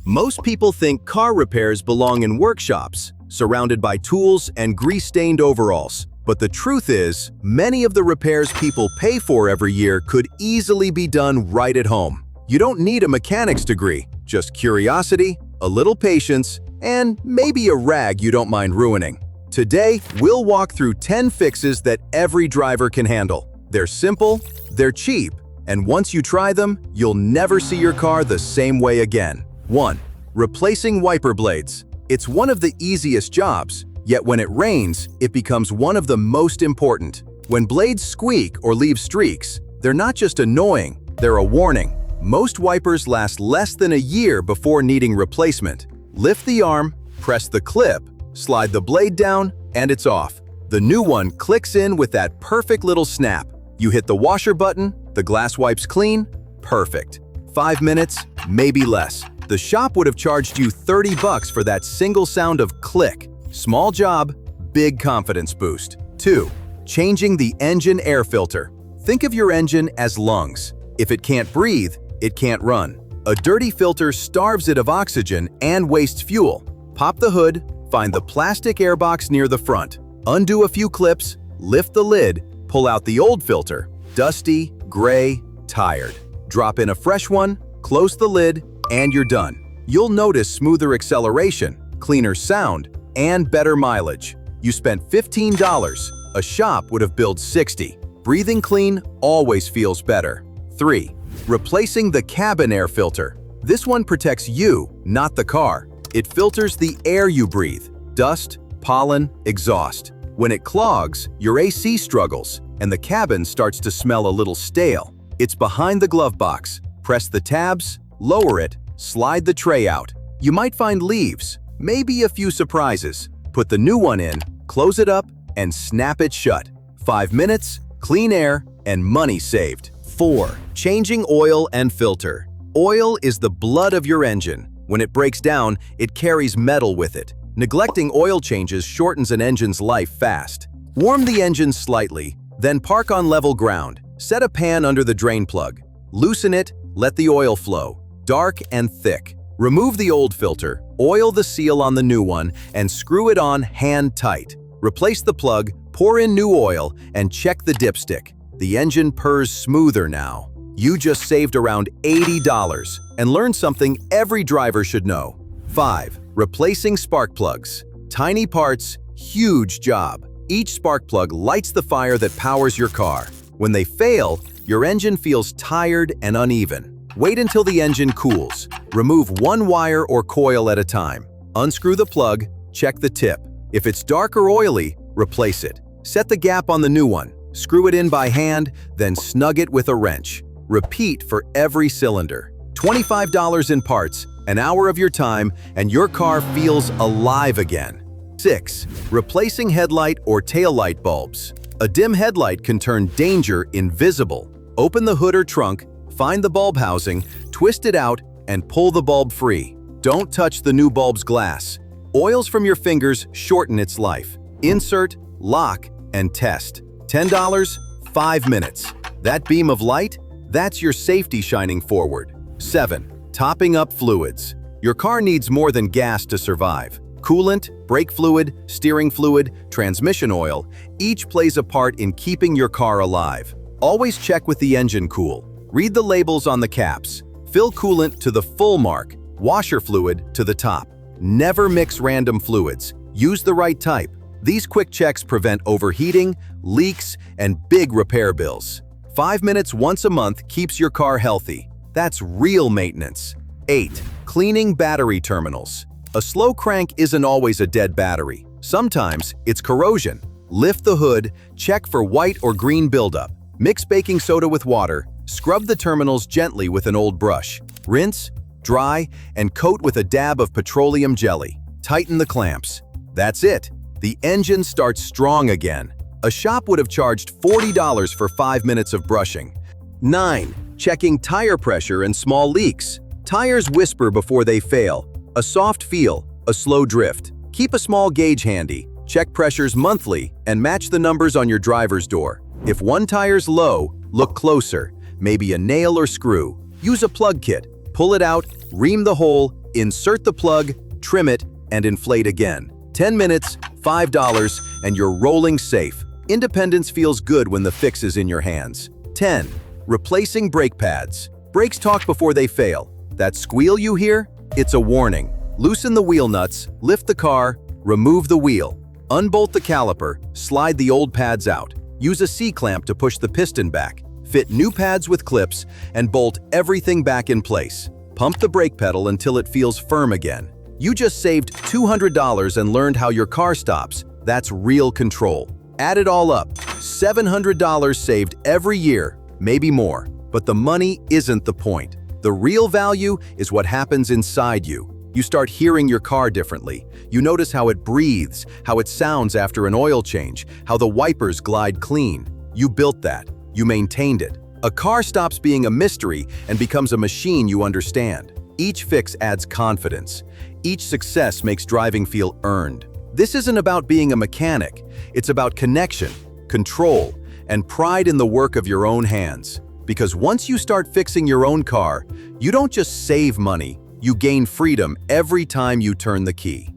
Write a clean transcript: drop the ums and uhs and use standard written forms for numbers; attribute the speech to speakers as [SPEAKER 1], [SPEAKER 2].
[SPEAKER 1] Most people think car repairs belong in workshops, surrounded by tools and grease-stained overalls. But the truth is, many of the repairs people pay for every year could easily be done right at home. You don't need a mechanic's degree, just curiosity, a little patience, and maybe a rag you don't mind ruining. Today, we'll walk through 10 fixes that every driver can handle. They're simple, they're cheap, and once you try them, you'll never see your car the same way again. 1. Replacing wiper blades. It's one of the easiest jobs, yet when it rains, it becomes one of the most important. When blades squeak or leave streaks, they're not just annoying, they're a warning. Most wipers last less than a year before needing replacement. Lift the arm, press the clip, slide the blade down, and it's off. The new one clicks in with that perfect little snap. You hit the washer button, the glass wipes clean, perfect. 5 minutes, maybe less. The shop would have charged you $30 for that single sound of click. Small job, big confidence boost. 2. Changing the engine air filter. Think of your engine as lungs. If it can't breathe, it can't run. A dirty filter starves it of oxygen and wastes fuel. Pop the hood, find the plastic airbox near the front. Undo a few clips, lift the lid, pull out the old filter. Dusty, gray, tired. Drop in a fresh one, close the lid, and you're done. You'll notice smoother acceleration, cleaner sound, and better mileage. You spent $15. A shop would have billed $60. Breathing clean always feels better. 3. Replacing the cabin air filter. This one protects you, not the car. It filters the air you breathe, dust, pollen, exhaust. When it clogs, your AC struggles, and the cabin starts to smell a little stale. It's behind the glove box. Press the tabs, lower it, slide the tray out. You might find leaves, maybe a few surprises. Put the new one in, close it up, and snap it shut. 5 minutes, clean air, and money saved. 4. Changing oil and filter. Oil is the blood of your engine. When it breaks down, it carries metal with it. Neglecting oil changes shortens an engine's life fast. Warm the engine slightly, then park on level ground. Set a pan under the drain plug. Loosen it, let the oil flow. Dark and thick. Remove the old filter, oil the seal on the new one, and screw it on hand tight. Replace the plug, pour in new oil, and check the dipstick. The engine purrs smoother now. You just saved around $80 and learned something every driver should know. 5. Replacing spark plugs. Tiny parts, huge job. Each spark plug lights the fire that powers your car. When they fail, your engine feels tired and uneven. Wait until the engine cools. Remove one wire or coil at a time. Unscrew the plug, check the tip. If it's dark or oily, replace it. Set the gap on the new one. Screw it in by hand, then snug it with a wrench. Repeat for every cylinder. $25 in parts, an hour of your time, and your car feels alive again. 6. Replacing headlight or taillight bulbs. A dim headlight can turn danger invisible. Open the hood or trunk, find the bulb housing, twist it out, and pull the bulb free. Don't touch the new bulb's glass. Oils from your fingers shorten its life. Insert, lock, and test. $10, 5 minutes. That beam of light? That's your safety shining forward. 7. Topping up fluids. Your car needs more than gas to survive. Coolant, brake fluid, steering fluid, transmission oil, each plays a part in keeping your car alive. Always check with the engine cool. Read the labels on the caps. Fill coolant to the full mark, washer fluid to the top. Never mix random fluids. Use the right type. These quick checks prevent overheating, leaks, and big repair bills. 5 minutes once a month keeps your car healthy. That's real maintenance. 8. Cleaning battery terminals. A slow crank isn't always a dead battery. Sometimes it's corrosion. Lift the hood, check for white or green buildup. Mix baking soda with water, scrub the terminals gently with an old brush. Rinse, dry, and coat with a dab of petroleum jelly. Tighten the clamps. That's it. The engine starts strong again. A shop would have charged $40 for 5 minutes of brushing. 9. Checking tire pressure and small leaks. Tires whisper before they fail. A soft feel, a slow drift. Keep a small gauge handy. Check pressures monthly and match the numbers on your driver's door. If one tire's low, look closer. Maybe a nail or screw. Use a plug kit. Pull it out, ream the hole, Insert the plug, trim it, and inflate again. 10 minutes, $5, and you're rolling safe. Independence feels good when the fix is in your hands. 10. Replacing brake pads. Brakes talk before they fail. That squeal you hear? It's a warning. Loosen the wheel nuts, lift the car, remove the wheel. Unbolt the caliper, slide the old pads out. Use a C-clamp to push the piston back. Fit new pads with clips, and bolt everything back in place. Pump the brake pedal until it feels firm again. You just saved $200 and learned how your car stops. That's real control. Add it all up, $700 saved every year, maybe more. But the money isn't the point. The real value is what happens inside you. You start hearing your car differently. You notice how it breathes, how it sounds after an oil change, how the wipers glide clean. You built that. You maintained it. A car stops being a mystery and becomes a machine you understand. Each fix adds confidence. Each success makes driving feel earned. This isn't about being a mechanic. It's about connection, control, and pride in the work of your own hands. Because once you start fixing your own car, you don't just save money, you gain freedom every time you turn the key.